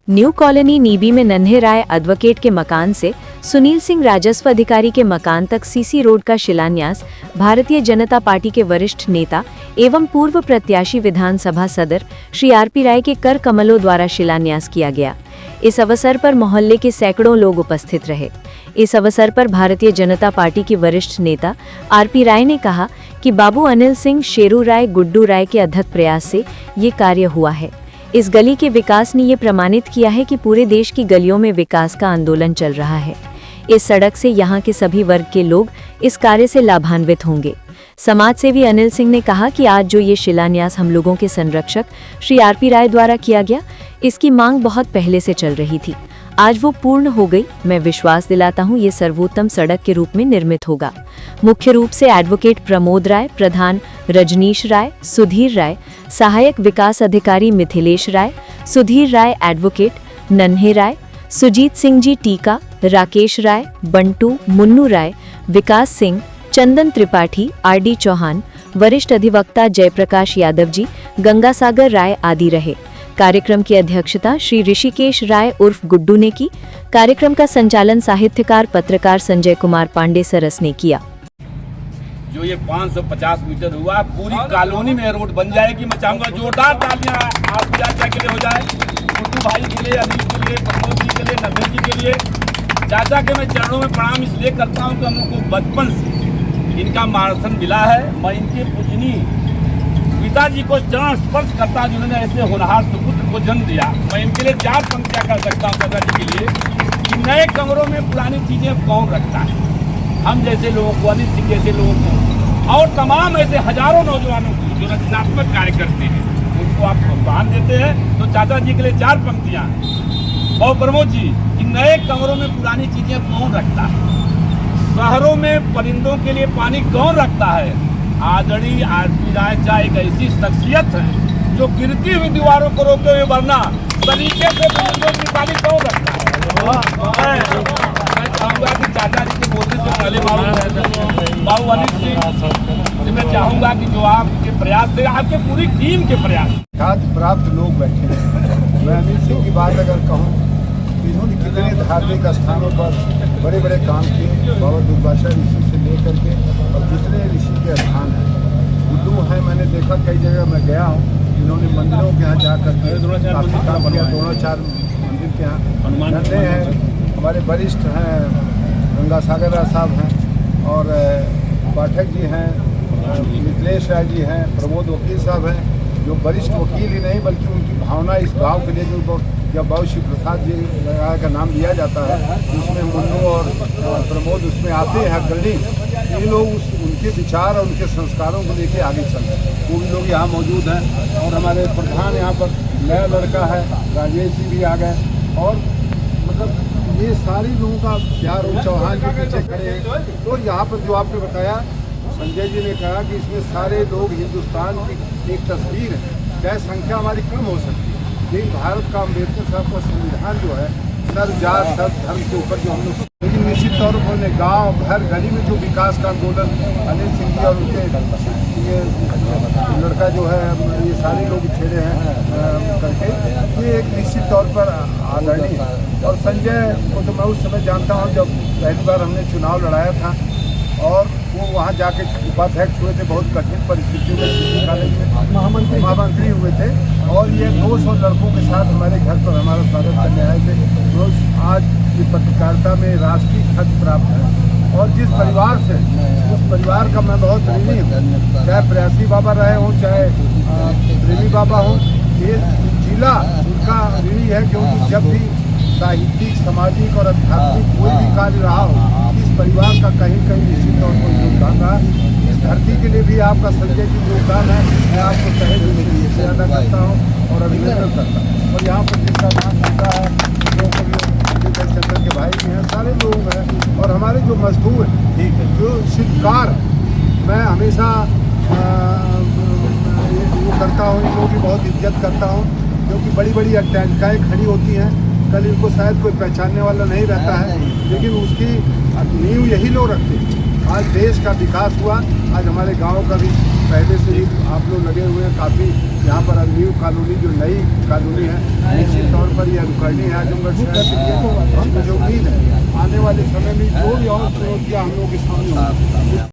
New colony नीबी में नन्हे राय advocate के मकान से सुनील सिंह राजस्व अधिकारी के मकान तक सीसी रोड का शिलान्यास भारतीय जनता पार्टी के वरिष्ठ नेता एवं पूर्व प्रत्याशी विधानसभा सदर श्री आरपी राय के कर कमलों द्वारा शिलान्यास किया गया। इस अवसर पर मोहल्ले के सैकड़ों लोग उपस्थित रहे। इस अवसर पर भारतीय जनता पार्टी की वरिष्ठ नेता आरपी राय ने कहा कि बाबू अनिल सिंह, शेरू राय, गुड्डू राय के अथक प्रयास से ये कार्य हुआ है। इस गली के विकास ने ये प्रमाणित किया है कि पूरे देश की गलियों में विकास का आंदोलन चल रहा है। इस सड़क से यहाँ के सभी वर्ग के लोग इस कार्य से लाभान्वित होंगे। समाज सेवी अनिल सिंह ने कहा कि आज जो ये शिलान्यास हम लोगों के संरक्षक श्री आरपी राय द्वारा किया गया, इसकी मांग बहुत पहले से चल रही थी। आज वो पूर्ण हो गई। मैं विश्वास दिलाता हूँ ये सर्वोत्तम सड़क के रूप में निर्मित होगा। मुख्य रूप से एडवोकेट प्रमोद राय, प्रधान रजनीश राय, सुधीर राय, सहायक विकास अधिकारी मिथिलेश राय, सुधीर राय एडवोकेट, नन्हे राय, सुजीत सिंह जी टीका, राकेश राय, बंटू, मुन्नू राय, विकास सिंह, चंदन त्रिपाठी, आरडी चौहान, वरिष्ठ अधिवक्ता जयप्रकाश यादव जी, गंगासागर राय आदि रहे। कार्यक्रम की अध्यक्षता श्री ऋषिकेश राय उर्फ गुड्डू ने की। कार्यक्रम का संचालन साहित्यकार पत्रकार संजय कुमार पांडे सरस ने किया। जो ये 550 मीटर हुआ, पूरी कॉलोनी में रोड बन जाएगी। मैं चाहूंगा जोरदार तालियां आप चाचा के लिए हो जाए, गुड्डू भाई के लिए, अनिल के लिए, प्रमोद जी के लिए, नंदन जी के लिए। चाचा के मैं चरणों में प्रणाम इसलिए करता हूँ कि हम लोग को बचपन से इनका मार्गदर्शन मिला है। मैं इनके पूजनीय पिताजी को चरण स्पर्श करता जिन्होंने ऐसे होनहार सुपुत्र को जन्म दिया। मैं इनके लिए 4 पंक्तियां कर सकता हूँ चाचा जी के लिए कि नए कमरों में पुरानी चीजें कौन रखता है। हम जैसे लोगों को, अनिल सिंह जैसे लोगों को और तमाम ऐसे हजारों नौजवानों को जो रचनात्मक कार्य करते हैं, उनको आप प्रोत्साहन देते हैं। तो चाचा जी के लिए 4 पंक्तियां और प्रमोद जी कि नए कमरों में पुरानी चीजें कौन रखता है, शहरों में परिंदों के लिए पानी कौन रखता है। आदरणीय आरपी राय एक ऐसी शख्सियत है जो गिरती हुई दीवारों को रोके हुए वरना तरीके से परिंदों की पानी कौन रखता है। मैं चाहूंगा कि चाचा जी के बोलने से पहले बाबू अनिल सिंह, मैं चाहूंगा कि जो आपके प्रयास थे, आपके पूरी टीम के प्रयास प्राप्त लोग बैठे हैं। मैं अनिल सिंह की बात अगर कहूँ, इन्होंने कितने धार्मिक स्थानों पर बड़े बड़े काम किए, बाबा दुर्वासा ऋषि से लेकर के और जितने ऋषि के स्थान हैं। गुड्डू हैं, मैंने देखा कई जगह मैं गया हूँ, इन्होंने मंदिरों के यहाँ जा कर के काफ़ी काम किया। 2-4 मंदिर के यहाँ नन्हे हैं, हमारे वरिष्ठ हैं, गंगासागर राय साहब हैं और पाठक जी हैं, मिथिलेश राय जी हैं, प्रमोद वकील साहब हैं, जो वरिष्ठ वकील ही नहीं बल्कि उनकी भावना इस गांव के लिए जो जब बाबू शिव प्रसाद जी का नाम लिया जाता है, उसमें मुन्नू और प्रमोद उसमें आते हैं अग्रणी। ये लोग उनके विचार और उनके संस्कारों को लेके आगे चल रहे हैं। वो भी लोग यहाँ मौजूद हैं और हमारे प्रधान यहाँ पर नया लड़का है, राजेश जी भी आ गए और मतलब ये सारी लोगों का प्यार। और चौहान जी पीछे खड़े हैं। और यहाँ पर जो आपने बताया, संजय जी ने कहा कि इसमें सारे लोग हिंदुस्तान की एक तस्वीर है। क्या संख्या हमारी कम हो सकती है, लेकिन भारत का अम्बेडकर साहब का संविधान जो है सर्व जात सर्व धर्म के ऊपर जो हम लोग, लेकिन निश्चित तौर पर उन्होंने गाँव घर गली में जो विकास का आंदोलन अनिल सिंह जी और उनके ये लड़का जो है, ये सारे लोग छेड़े हैं करके, ये एक निश्चित तौर पर आदरणीय है। और संजय को तो मैं उस समय जानता हूँ जब पहली बार हमने चुनाव लड़ाया था और वो वहाँ जाके उपाध्यक्ष हुए थे, बहुत कठिन परिस्थितियों में कॉलेज में महामंत्री हुए थे। और ये 200 लड़कों के साथ हमारे घर पर हमारा स्वागत करने आए थे। तो आज ये पत्रकारिता में राष्ट्रीय ख्याति प्राप्त है और जिस परिवार से, उस परिवार का मैं बहुत ऋणी हूँ। चाहे प्रयासी बाबा रहे हों, चाहे प्रेमी बाबा हों, ये जिला उनका ऋणी है क्योंकि जब भी साहित्यिक, सामाजिक और आध्यात्मिक कोई भी कार्य रहा हो, इस परिवार का कहीं कहीं निश्चित तौर पर योगदान रहा। इस धरती के लिए भी आपका संजय जी योगदान है। मैं आपको तहे दिल से अदा करता हूँ और अभिनंदन करता हूँ। और यहाँ पर जिसका नाम होता है, जो चंद्र के भाई भी हैं, सारे लोग हैं और हमारे जो मजदूर हैं, ठीक है, जो शिल्पकार, मैं हमेशा वो करता हूँ, इन लोगों की बहुत इज्जत करता हूँ क्योंकि बड़ी बड़ी अट्टालिकाएँ खड़ी होती हैं, कल इनको शायद कोई पहचानने वाला नहीं रहता है, लेकिन उसकी नींव यही लोग रखते हैं। आज देश का विकास हुआ, आज हमारे गांव का भी पहले से ही आप लोग लगे हुए हैं काफ़ी। यहाँ पर न्यू कॉलोनी जो नई कॉलोनी है, निश्चित तौर पर यह अनुकरणीय है आजमगढ़ शहर के लिए। हम मुझे उम्मीद है आने वाले समय में जो भी और चुनौतियाँ हम लोग के सामने होंगी